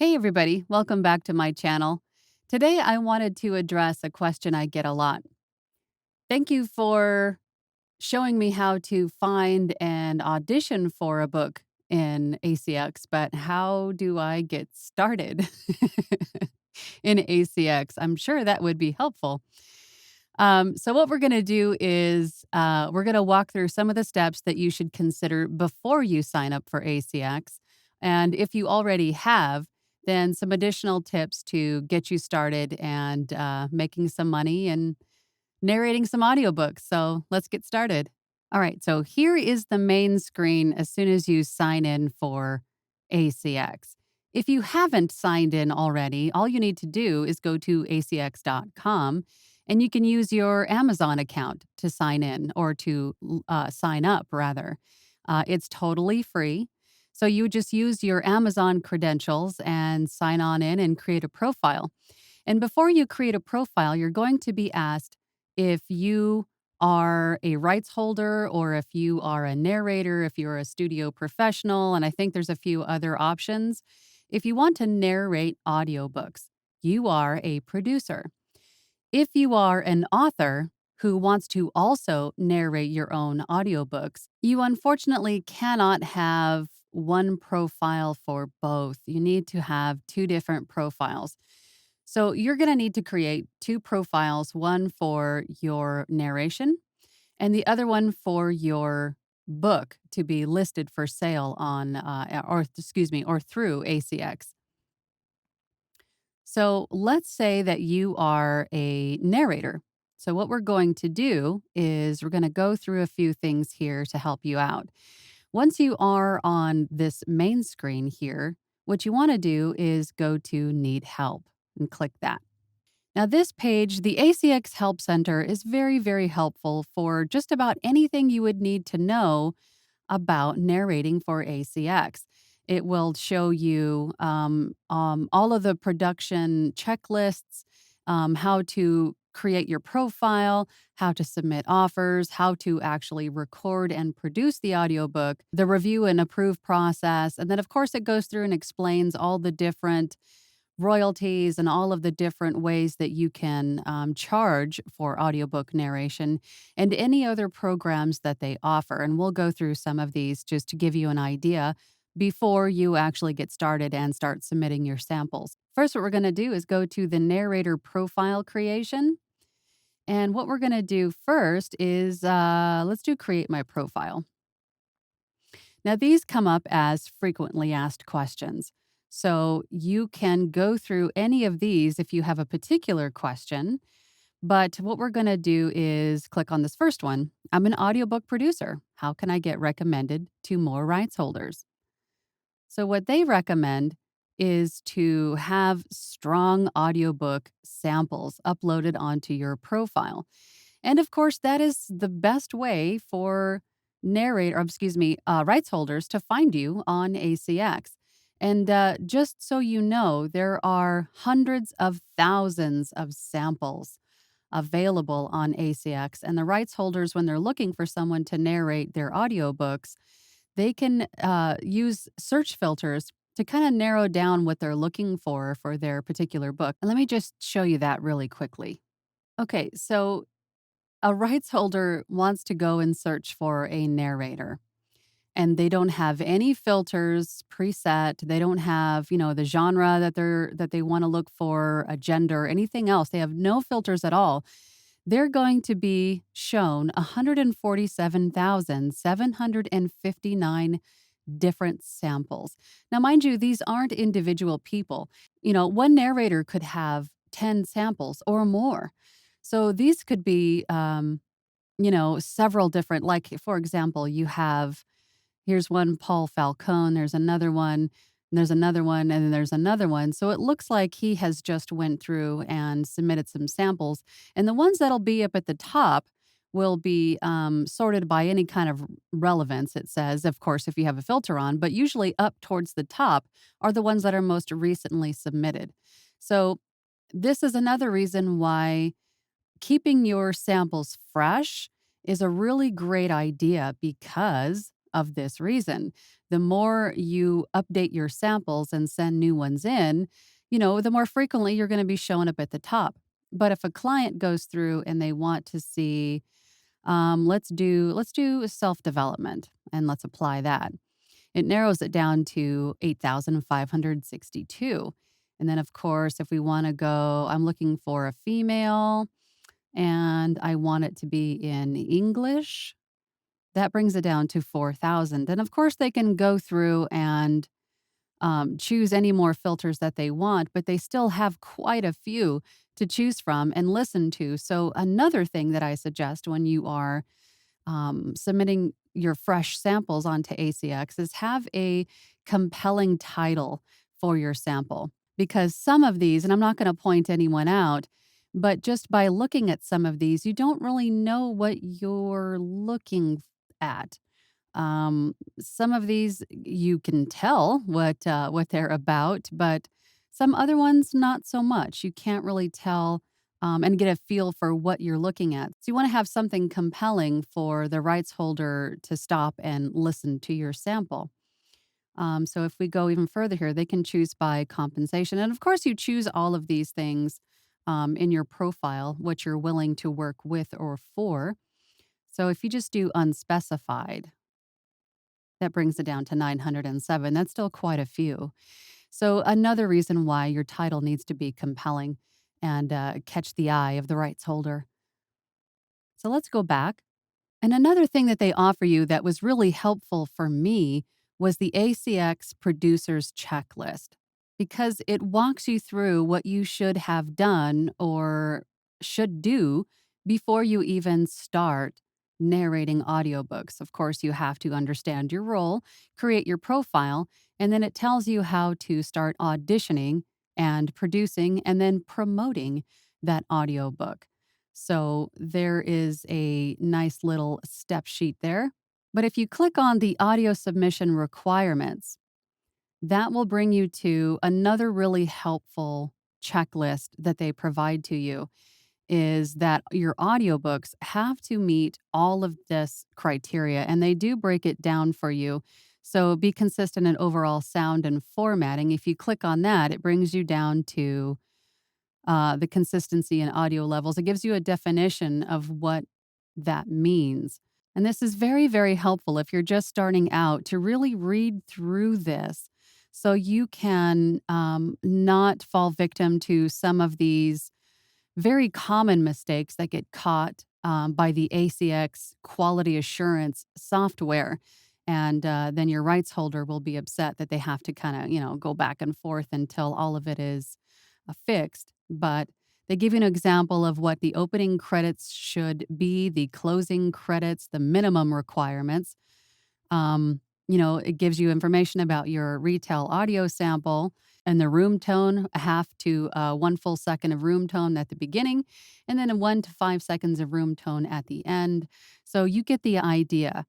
Hey, everybody, welcome back to my channel. Today, I wanted to address a question I get a lot. Thank you for showing me how to find and audition for a book in ACX, but how do I get started in ACX? I'm sure that would be helpful. So, what we're going to do is we're going to walk through some of the steps that you should consider before you sign up for ACX. And if you already have, then some additional tips to get you started and making some money and narrating some audiobooks. So, let's get started. All right. So, here is the main screen as soon as you sign in for ACX. If you haven't signed in already, all you need to do is go to acx.com and you can use your Amazon account to sign in or to sign up, rather. It's totally free. So you just use your Amazon credentials and sign on in and create a profile. And before you create a profile, you're going to be asked if you are a rights holder or if you are a narrator, if you're a studio professional, and I think there's a few other options. If you want to narrate audiobooks, you are a producer. If you are an author who wants to also narrate your own audiobooks, you unfortunately cannot have one profile for both. You need to have two different profiles. So you're going to need to create two profiles, one for your narration and the other one for your book to be listed for sale on, or excuse me, or through ACX. So let's say that you are a narrator. So, what we're going to do is we're going to go through a few things here to help you out. Once you are on this main screen here, what you want to do is go to Need Help and click that. Now, this page, the ACX Help Center, is very, very helpful for just about anything you would need to know about narrating for ACX. It will show you all of the production checklists, how to create your profile, how to submit offers, how to actually record and produce the audiobook, the review and approve process. And then, of course, it goes through and explains all the different royalties and all of the different ways that you can charge for audiobook narration and any other programs that they offer. And we'll go through some of these just to give you an idea before you actually get started and start submitting your samples. First, what we're going to do is go to the narrator profile creation. And what we're going to do first is let's do create my profile. Now, these come up as frequently asked questions. So you can go through any of these if you have a particular question. But what we're going to do is click on this first one. I'm an audiobook producer. How can I get recommended to more rights holders? So, what they recommend is to have strong audiobook samples uploaded onto your profile. And of course, that is the best way for rights holders to find you on ACX. And just so you know, there are hundreds of thousands of samples available on ACX. And the rights holders, when they're looking for someone to narrate their audiobooks, they can use search filters to kind of narrow down what they're looking for their particular book. And let me just show you that really quickly. Okay, so a rights holder wants to go and search for a narrator and they don't have any filters preset. They don't have, the genre that they want to look for, a gender, anything else. They have no filters at all. They're going to be shown 147,759 different samples. Now, mind you, these aren't individual people. One narrator could have 10 samples or more. So these could be, several different, like, for example, here's one Paul Falcone, there's another one, and there's another one, and then there's another one. So it looks like he has just went through and submitted some samples. And the ones that'll be up at the top will be sorted by any kind of relevance, it says, of course, if you have a filter on, but usually up towards the top are the ones that are most recently submitted. So this is another reason why keeping your samples fresh is a really great idea because of this reason. The more you update your samples and send new ones in, the more frequently you're going to be showing up at the top. But if a client goes through and they want to see, let's do self development and let's apply that. It narrows it down to 8,562. And then, of course, if we want to go, I'm looking for a female and I want it to be in English. That brings it down to 4,000. And of course, they can go through and choose any more filters that they want, but they still have quite a few to choose from and listen to. So, another thing that I suggest when you are submitting your fresh samples onto ACX is have a compelling title for your sample. Because some of these, and I'm not going to point anyone out, but just by looking at some of these, you don't really know what you're looking at. Some of these you can tell what they're about, but some other ones not so much. You can't really tell and get a feel for what you're looking at. So you want to have something compelling for the rights holder to stop and listen to your sample. So if we go even further here, they can choose by compensation, and of course you choose all of these things in your profile, what you're willing to work with or for. So if you just do unspecified, that brings it down to 907. That's still quite a few. So, another reason why your title needs to be compelling and catch the eye of the rights holder. So, let's go back. And another thing that they offer you that was really helpful for me was the ACX Producers Checklist because it walks you through what you should have done or should do before you even start narrating audiobooks. Of course, you have to understand your role, create your profile, and then it tells you how to start auditioning and producing and then promoting that audiobook. So there is a nice little step sheet there. But if you click on the audio submission requirements, that will bring you to another really helpful checklist that they provide to you is that your audiobooks have to meet all of this criteria and they do break it down for you. So be consistent in overall sound and formatting. If you click on that, it brings you down to the consistency and audio levels. It gives you a definition of what that means. And this is very, very helpful if you're just starting out to really read through this so you can not fall victim to some of these very common mistakes that get caught by the ACX quality assurance software. And then your rights holder will be upset that they have to kind of, go back and forth until all of it is fixed. But they give you an example of what the opening credits should be, the closing credits, the minimum requirements. It gives you information about your retail audio sample and the room tone, a half to 1 full second of room tone at the beginning, and then a 1 to 5 seconds of room tone at the end. So you get the idea.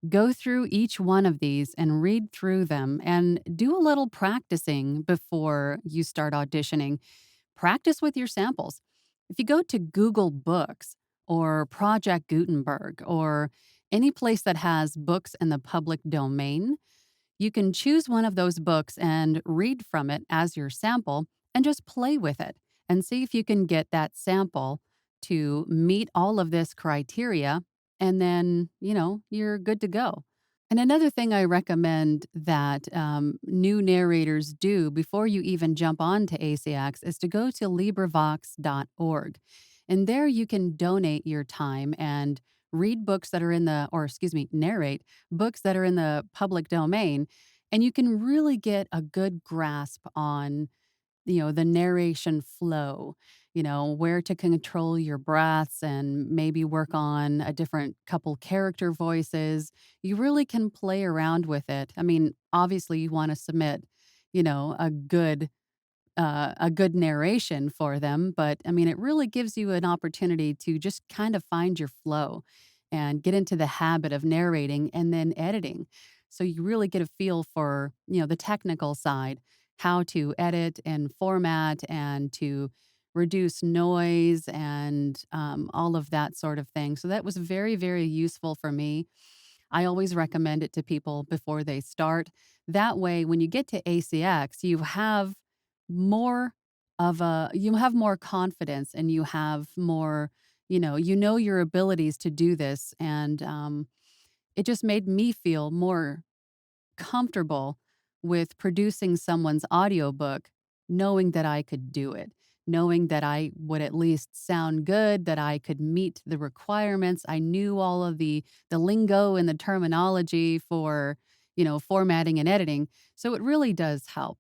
Go through each one of these and read through them and do a little practicing before you start auditioning. Practice with your samples. If you go to Google Books or Project Gutenberg or any place that has books in the public domain, you can choose one of those books and read from it as your sample and just play with it and see if you can get that sample to meet all of this criteria. And then, you're good to go. And another thing I recommend that new narrators do before you even jump on to ACX is to go to LibriVox.org. And there you can donate your time and read books that are in the, or excuse me, narrate books that are in the public domain. And you can really get a good grasp on the narration flow, where to control your breaths and maybe work on a different couple character voices. You really can play around with it. I mean, obviously you want to submit, a good narration for them. But I mean, it really gives you an opportunity to just kind of find your flow and get into the habit of narrating and then editing. So you really get a feel for, the technical side, how to edit and format and to reduce noise and all of that sort of thing. So that was very, very useful for me. I always recommend it to people before they start. That way, when you get to ACX, more you have more confidence and you have more, you know your abilities to do this. And it just made me feel more comfortable with producing someone's audiobook, knowing that I could do it, knowing that I would at least sound good, that I could meet the requirements. I knew all of the lingo and the terminology for, formatting and editing. So it really does help.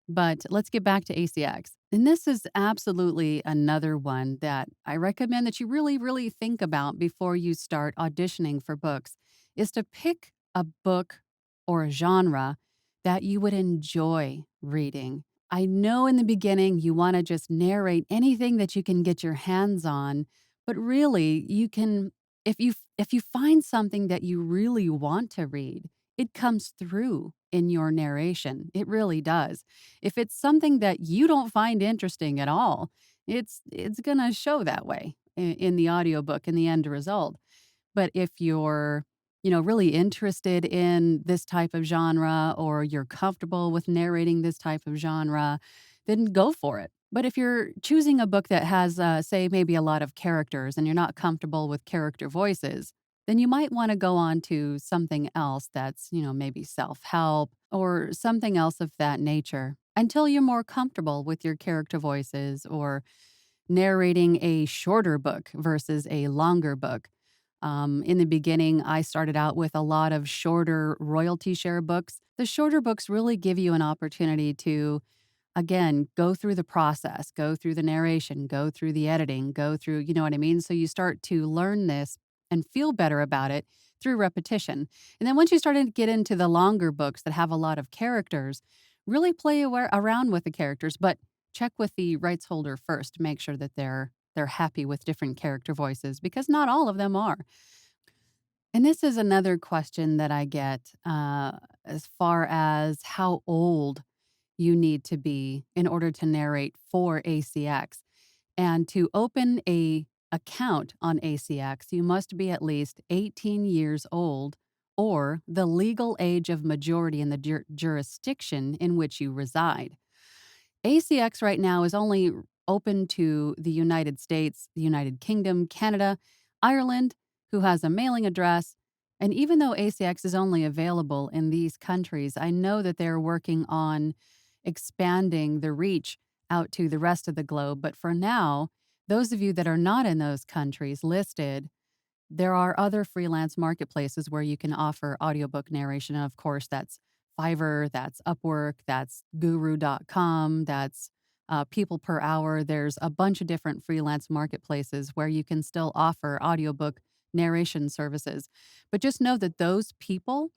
But let's get back to ACX. And this is absolutely another one that I recommend that you really, really think about before you start auditioning for books is to pick a book or a genre that you would enjoy reading. I know in the beginning you want to just narrate anything that you can get your hands on, but really you can if you find something that you really want to read, it comes through in your narration. It really does. If it's something that you don't find interesting at all, it's going to show that way in the audiobook in the end result. But if you're, really interested in this type of genre or you're comfortable with narrating this type of genre, then go for it. But if you're choosing a book that has, say, maybe a lot of characters and you're not comfortable with character voices, then you might want to go on to something else that's, maybe self help or something else of that nature until you're more comfortable with your character voices or narrating a shorter book versus a longer book. In the beginning, I started out with a lot of shorter royalty share books. The shorter books really give you an opportunity to, again, go through the process, go through the narration, go through the editing, go through, you know what I mean? So you start to learn this and feel better about it through repetition. And then once you start to get into the longer books that have a lot of characters, really play around with the characters, but check with the rights holder first to make sure that they're happy with different character voices because not all of them are. And this is another question that I get as far as how old you need to be in order to narrate for ACX. And to open a account on ACX, you must be at least 18 years old or the legal age of majority in the jurisdiction in which you reside. ACX right now is only open to the United States, the United Kingdom, Canada, Ireland, who has a mailing address. And even though ACX is only available in these countries, I know that they're working on expanding the reach out to the rest of the globe. But for now, those of you that are not in those countries listed, there are other freelance marketplaces where you can offer audiobook narration. And of course, that's Fiverr, that's Upwork, that's guru.com, that's People Per Hour. There's a bunch of different freelance marketplaces where you can still offer audiobook narration services. But just know that those people,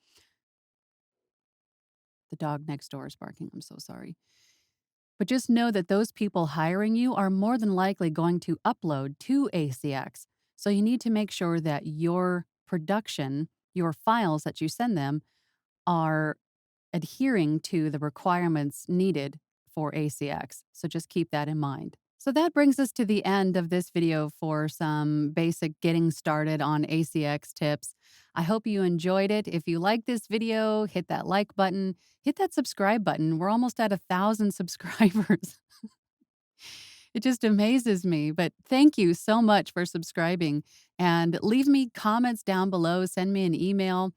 the dog next door is barking. I'm so sorry. But just know that those people hiring you are more than likely going to upload to ACX. So you need to make sure that your production, your files that you send them, are adhering to the requirements needed for ACX. So just keep that in mind. So that brings us to the end of this video for some basic getting started on ACX tips. I hope you enjoyed it. If you like this video, hit that like button, hit that subscribe button. We're almost at 1,000 subscribers. It just amazes me. But thank you so much for subscribing and leave me comments down below. Send me an email.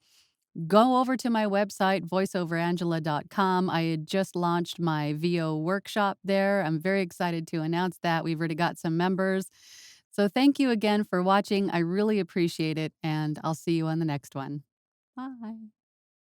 Go over to my website, voiceoverangela.com. I had just launched my VO workshop there. I'm very excited to announce that. We've already got some members. So thank you again for watching. I really appreciate it, and I'll see you on the next one. Bye.